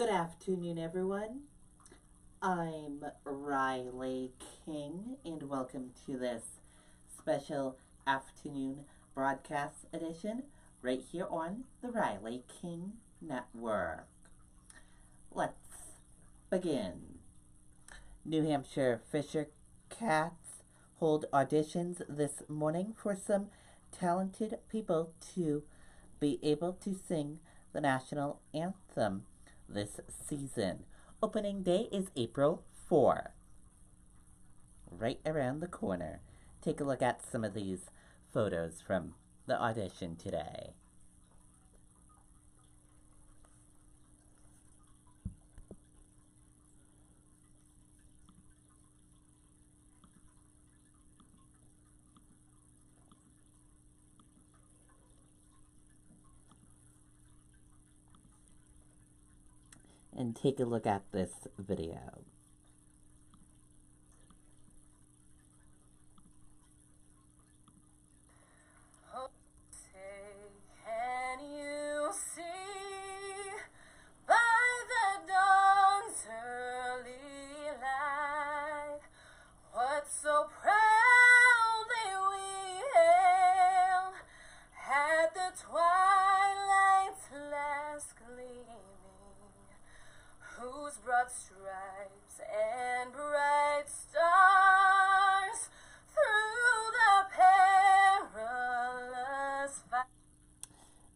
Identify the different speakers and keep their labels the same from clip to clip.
Speaker 1: Good afternoon, everyone. I'm Riley King, and welcome to this special afternoon broadcast edition right here on the Riley King Network. Let's begin. New Hampshire Fisher Cats hold auditions this morning for some talented people to be able to sing the national anthem this season. Opening day is April 4th, right around the corner. Take a look at some of these photos from the audition today. And take a look at this video.
Speaker 2: Can you see by the dawn's early light what so proudly we hailed at the twilight's last gleaming, whose broad stripes and bright stars through the perilous fight.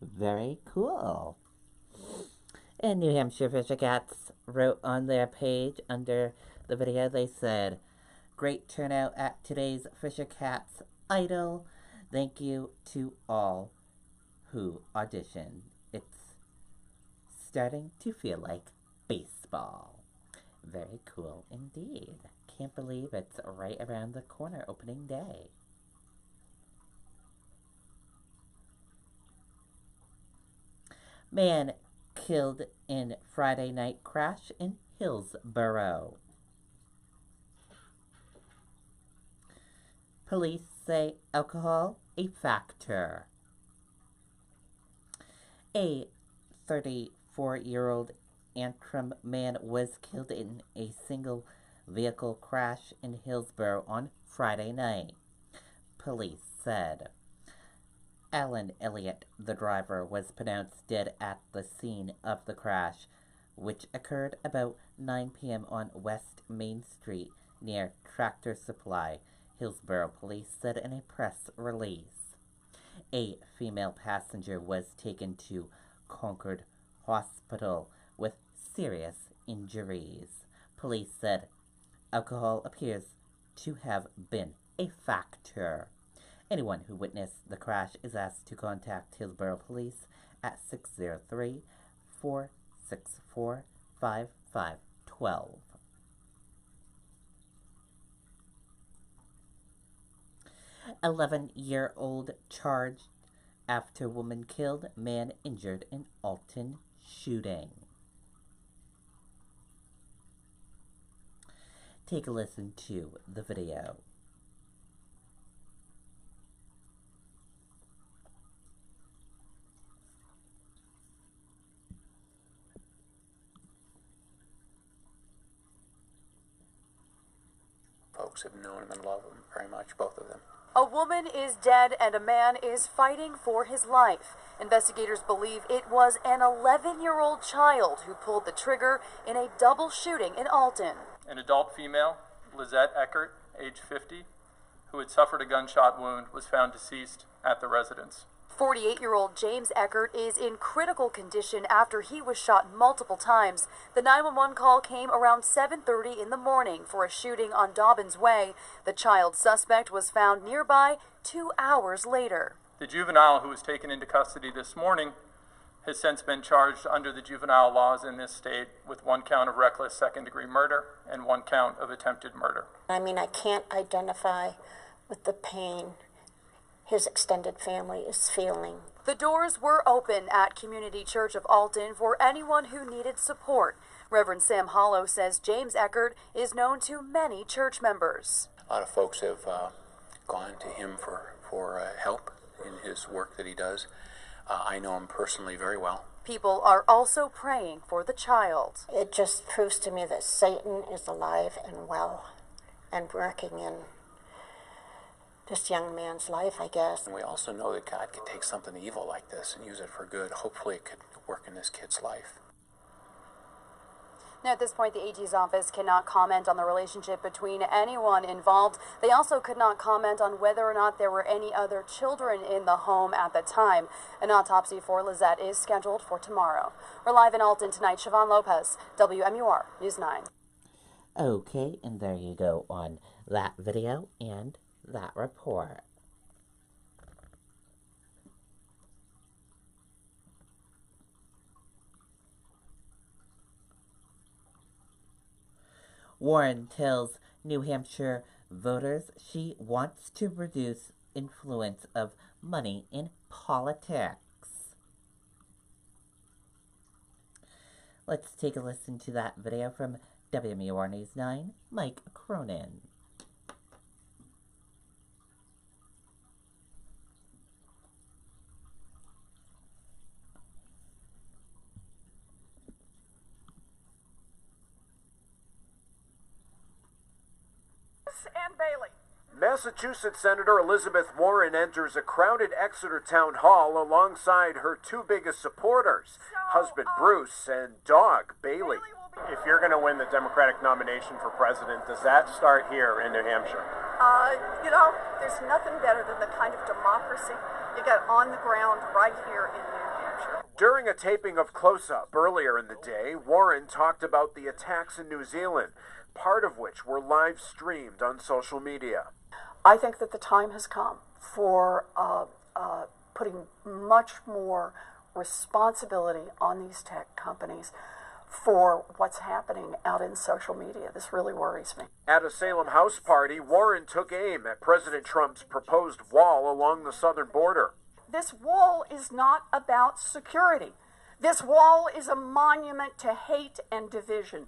Speaker 1: Very cool. And New Hampshire Fisher Cats wrote on their page under the video, they said, "Great turnout at today's Fisher Cats Idol. Thank you to all who auditioned. It's starting to feel like baseball." Very cool indeed. Can't believe it's right around the corner, opening day. Man killed in Friday night crash in Hillsborough. Police say alcohol a factor. A 34-year-old Antrim man was killed in a single vehicle crash in Hillsborough on Friday night, police said. Alan Elliott, the driver, was pronounced dead at the scene of the crash, which occurred about 9 p.m. on West Main Street near Tractor Supply, Hillsborough police said in a press release. A female passenger was taken to Concord Hospital with serious injuries. Police said alcohol appears to have been a factor. Anyone who witnessed the crash is asked to contact Hillsborough Police at 603-464-5512. "11-year-old charged after woman killed, man injured in Alton shooting." Take a listen to the video.
Speaker 3: Folks have known him and love him very much, both of them.
Speaker 2: A woman is dead and a man is fighting for his life. Investigators believe it was an 11-year-old child who pulled the trigger in a double shooting in Alton.
Speaker 4: An adult female, Lizette Eckert, age 50, who had suffered a gunshot wound, was found deceased at the residence.
Speaker 2: 48-year-old James Eckert is in critical condition after he was shot multiple times. The 911 call came around 7:30 in the morning for a shooting on Dobbins Way. The child suspect was found nearby 2 hours later.
Speaker 4: The juvenile who was taken into custody this morning has since been charged under the juvenile laws in this state with 1 count of reckless second-degree murder and 1 count of attempted murder.
Speaker 5: I mean, I can't identify with the pain his extended family is feeling.
Speaker 2: The doors were open at Community Church of Alton for anyone who needed support. Reverend Sam Hollow says James Eckert is known to many church members.
Speaker 3: A lot of folks have gone to him for help in his work that he does. I know him personally very well.
Speaker 2: People are also praying for the child.
Speaker 5: It just proves to me that Satan is alive and well and working in this young man's life, I guess.
Speaker 3: And we also know that God could take something evil like this and use it for good. Hopefully it could work in this kid's life.
Speaker 2: Now, at this point, the AG's office cannot comment on the relationship between anyone involved. They also could not comment on whether or not there were any other children in the home at the time. An autopsy for Lizette is scheduled for tomorrow. We're live in Alton tonight. Siobhan Lopez, WMUR News 9.
Speaker 1: Okay, and there you go on that video and that report. Warren tells New Hampshire voters she wants to reduce influence of money in politics. Let's take a listen to that video from WMUR News 9, Mike Cronin.
Speaker 6: And Bailey.
Speaker 7: Massachusetts Senator Elizabeth Warren enters a crowded Exeter town hall alongside her two biggest supporters, husband Bruce and dog Bailey.
Speaker 6: If
Speaker 7: you're going to win the Democratic nomination for president, does that start here in New Hampshire?
Speaker 6: There's nothing better than the kind of democracy you get on the ground right here in New Hampshire.
Speaker 7: During a taping of Close Up earlier in the day, Warren talked about the attacks in New Zealand, part of which were live streamed on social media.
Speaker 6: I think that the time has come for putting much more responsibility on these tech companies for what's happening out in social media. This really worries me.
Speaker 7: At a Salem house party, Warren took aim at President Trump's proposed wall along the southern border.
Speaker 6: This wall is not about security. This wall is a monument to hate and division,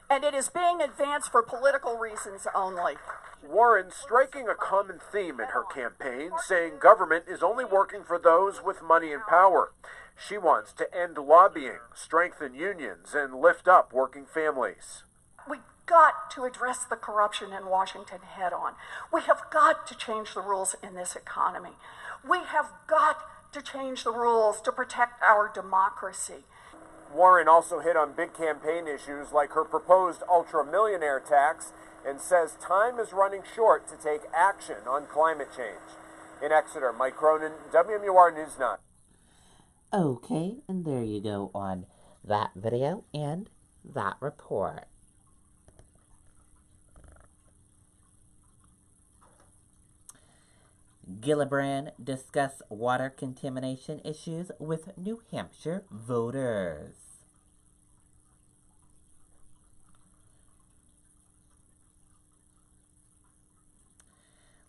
Speaker 6: and it is being advanced for political reasons only.
Speaker 7: Warren striking a common theme in her campaign, saying government is only working for those with money and power. She wants to end lobbying, strengthen unions, and lift up working families.
Speaker 6: We've got to address the corruption in Washington head on. We have got to change the rules in this economy. We have got to change the rules to protect our democracy.
Speaker 7: Warren also hit on big campaign issues like her proposed ultra-millionaire tax and says time is running short to take action on climate change. In Exeter, Mike Cronin, WMUR News 9.
Speaker 1: Okay, and there you go on that video and that report. Gillibrand discuss water contamination issues with New Hampshire voters.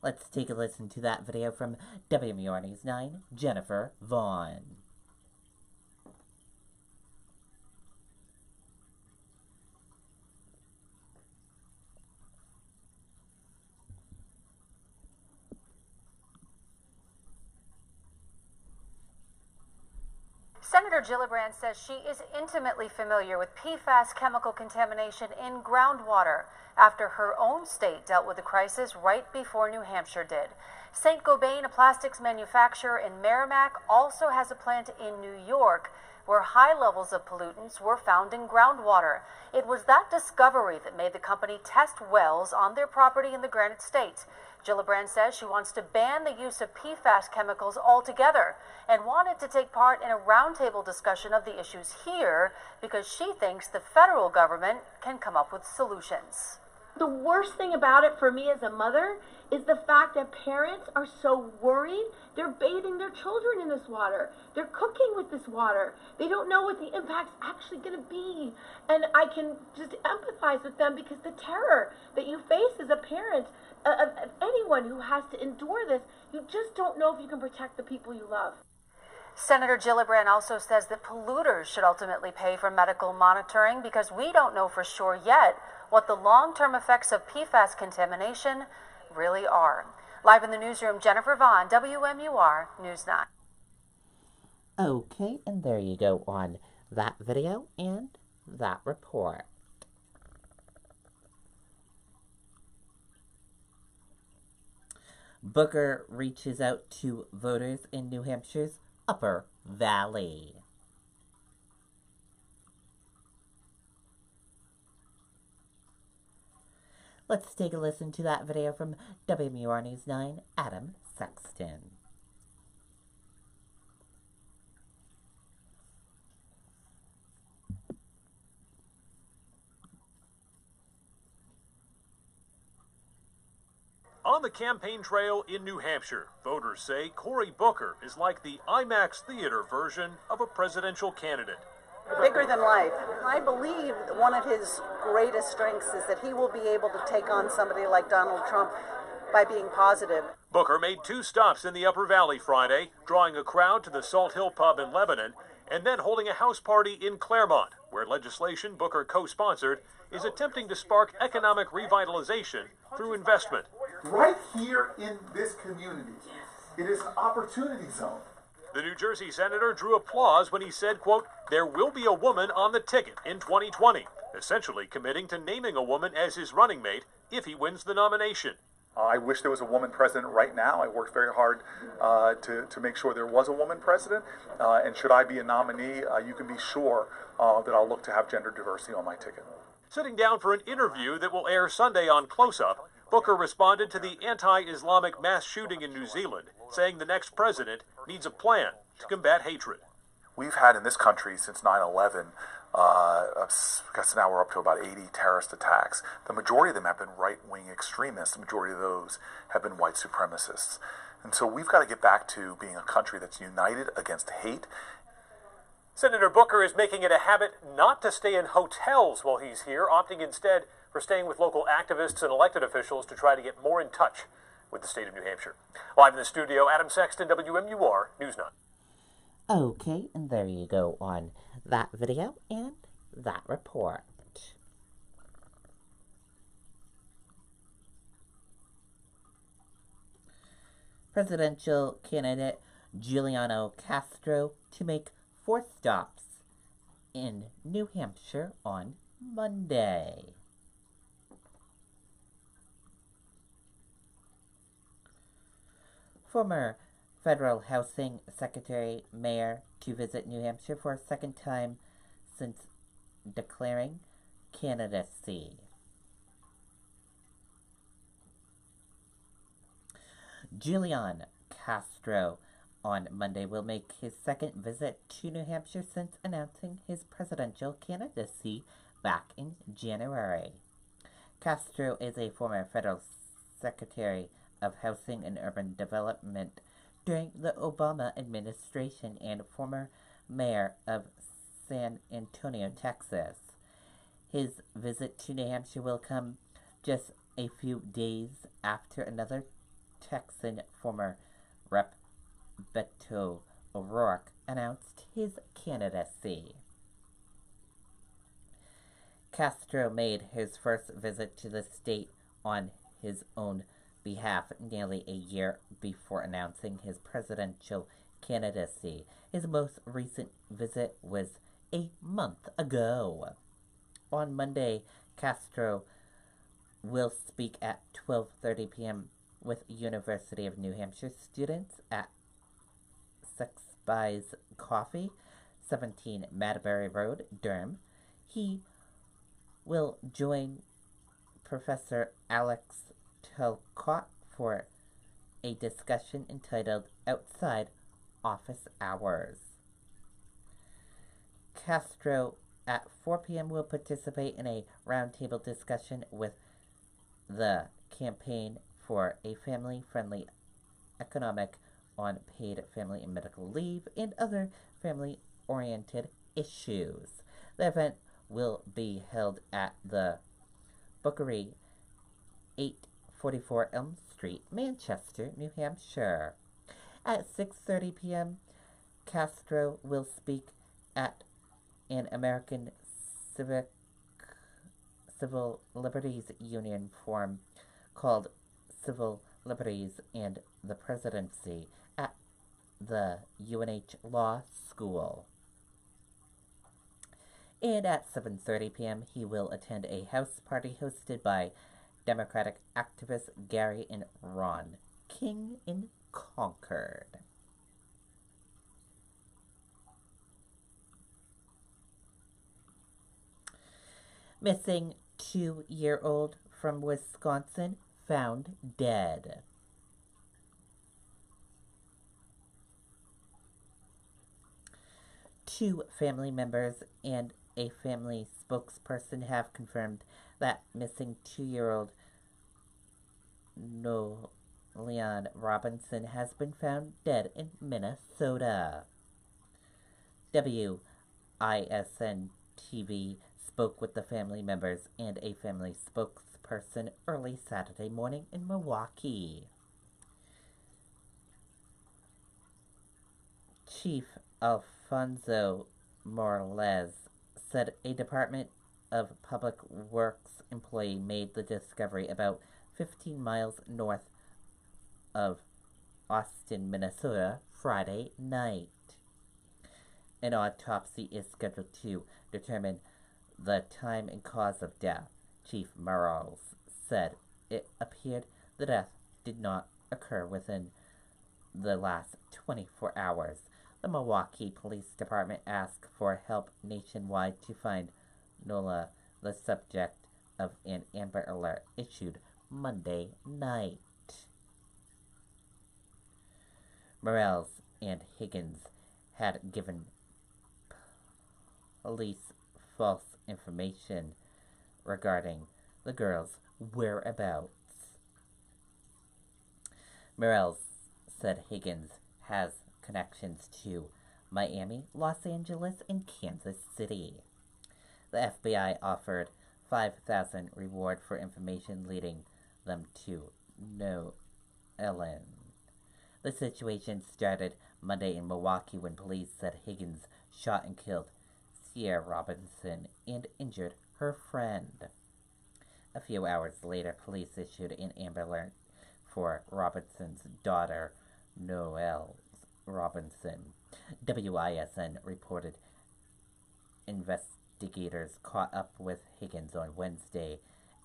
Speaker 1: Let's take a listen to that video from WMUR News 9, Jennifer Vaughn.
Speaker 2: Senator Gillibrand says she is intimately familiar with PFAS chemical contamination in groundwater after her own state dealt with the crisis right before New Hampshire did. St. Gobain, a plastics manufacturer in Merrimack, also has a plant in New York where high levels of pollutants were found in groundwater. It was that discovery that made the company test wells on their property in the Granite State. Gillibrand says she wants to ban the use of PFAS chemicals altogether and wanted to take part in a roundtable discussion of the issues here because she thinks the federal government can come up with solutions.
Speaker 8: The worst thing about it for me as a mother is the fact that parents are so worried. They're bathing their children in this water. They're cooking with this water. They don't know what the impact's actually going to be. And I can just empathize with them because the terror that you face as a parent of anyone who has to endure this, you just don't know if you can protect the people you love.
Speaker 2: Senator Gillibrand also says that polluters should ultimately pay for medical monitoring because we don't know for sure yet what the long-term effects of PFAS contamination really are. Live in the newsroom, Jennifer Vaughn, WMUR News 9.
Speaker 1: Okay, and there you go on that video and that report. Booker reaches out to voters in New Hampshire's Upper Valley. Let's take a listen to that video from WMUR News 9, Adam Sexton.
Speaker 9: On the campaign trail in New Hampshire, voters say Cory Booker is like the IMAX theater version of a presidential candidate.
Speaker 6: Bigger than life. I believe one of his greatest strengths is that he will be able to take on somebody like Donald Trump by being positive.
Speaker 9: Booker made 2 stops in the Upper Valley Friday, drawing a crowd to the Salt Hill Pub in Lebanon, and then holding a house party in Claremont, where legislation Booker co-sponsored is attempting to spark economic revitalization through investment.
Speaker 10: Right here in this community, it is an opportunity zone.
Speaker 9: The New Jersey senator drew applause when he said, quote, "There will be a woman on the ticket in 2020, essentially committing to naming a woman as his running mate if he wins the nomination.
Speaker 10: I wish there was a woman president right now. I worked very hard to make sure there was a woman president. And should I be a nominee, you can be sure that I'll look to have gender diversity on my ticket.
Speaker 9: Sitting down for an interview that will air Sunday on Close Up, Booker responded to the anti-Islamic mass shooting in New Zealand, saying the next president needs a plan to combat hatred.
Speaker 10: We've had in this country since 9/11, I guess now we're up to about 80 terrorist attacks. The majority of them have been right-wing extremists. The majority of those have been white supremacists. And so we've got to get back to being a country that's united against hate.
Speaker 9: Senator Booker is making it a habit not to stay in hotels while he's here, opting instead for staying with local activists and elected officials to try to get more in touch with the state of New Hampshire. Live in the studio, Adam Sexton, WMUR News 9.
Speaker 1: Okay, and there you go on that video and that report. Presidential candidate Giuliano Castro to make 4 stops in New Hampshire on Monday. Former Federal Housing Secretary Mayor to visit New Hampshire for a second time since declaring candidacy. Giuliano Castro on Monday will make his second visit to New Hampshire since announcing his presidential candidacy back in January. Castro is a former federal secretary of Housing and Urban Development during the Obama administration and former mayor of San Antonio, Texas. His visit to New Hampshire will come just a few days after another Texan former Rep. Beto O'Rourke announced his candidacy. Castro made his first visit to the state on his own behalf nearly a year before announcing his presidential candidacy. His most recent visit was a month ago. On Monday, Castro will speak at 12:30 p.m. with University of New Hampshire students at Six Buys Coffee, 17 Madbury Road, Durham. He will join Professor Alex Talcott for a discussion entitled Outside Office Hours. Castro at 4 p.m. will participate in a roundtable discussion with the Campaign for a Family-Friendly Economic on Paid Family and Medical Leave and other family-oriented issues. The event will be held at the Bookery, 844 Elm Street, Manchester, New Hampshire. At 6:30 p.m., Castro will speak at an American Civil Liberties Union forum called Civil Liberties and the Presidency at the UNH Law School. And at 7:30 p.m., he will attend a house party hosted by Democratic activists Gary and Ron King in Concord. Missing 2-year-old from Wisconsin found dead. Two family members and a family spokesperson have confirmed that missing 2-year-old Leon Robinson has been found dead in Minnesota. WISN TV spoke with the family members and a family spokesperson early Saturday morning in Milwaukee. Chief Alfonso Morales said a Department of Public Works employee made the discovery about 15 miles north of Austin, Minnesota, Friday night. An autopsy is scheduled to determine the time and cause of death. Chief Morales said it appeared the death did not occur within the last 24 hours. The Milwaukee Police Department asked for help nationwide to find Nola, the subject of an Amber Alert issued Monday night. Morales and Higgins had given police false information regarding the girls' whereabouts. Morales said Higgins has connections to Miami, Los Angeles, and Kansas City. The FBI offered $5,000 reward for information leading them to Ellen. The situation started Monday in Milwaukee when police said Higgins shot and killed Sierra Robinson and injured her friend. A few hours later, police issued an Amber Alert for Robinson's daughter, Noelle Robinson. WISN reported investigators caught up with Higgins on Wednesday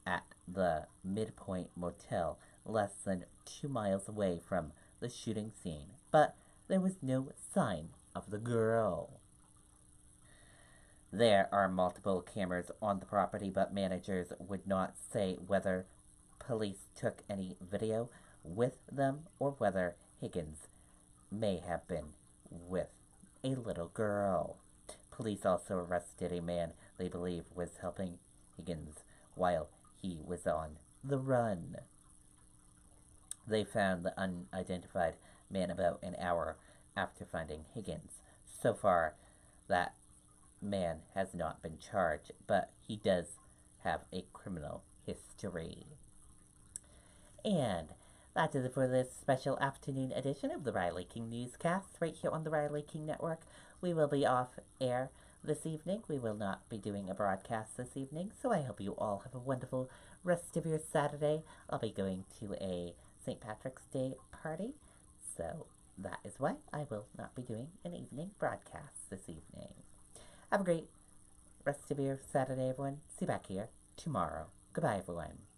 Speaker 1: at the Midpoint Motel, less than 2 miles away from the shooting scene, but there was no sign of the girl. There are multiple cameras on the property, but managers would not say whether police took any video with them or whether Higgins may have been with a little girl. Police also arrested a man they believe was helping Higgins while he was on the run. They found the unidentified man about an hour after finding Higgins. So far, that man has not been charged, but he does have a criminal history. And that is it for this special afternoon edition of the Riley King Newscast, right here on the Riley King Network. We will be off air this evening. We will not be doing a broadcast this evening, so I hope you all have a wonderful rest of your Saturday. I'll be going to a St. Patrick's Day party, so that is why I will not be doing an evening broadcast this evening. Have a great rest of your Saturday, everyone. See you back here tomorrow. Goodbye, everyone.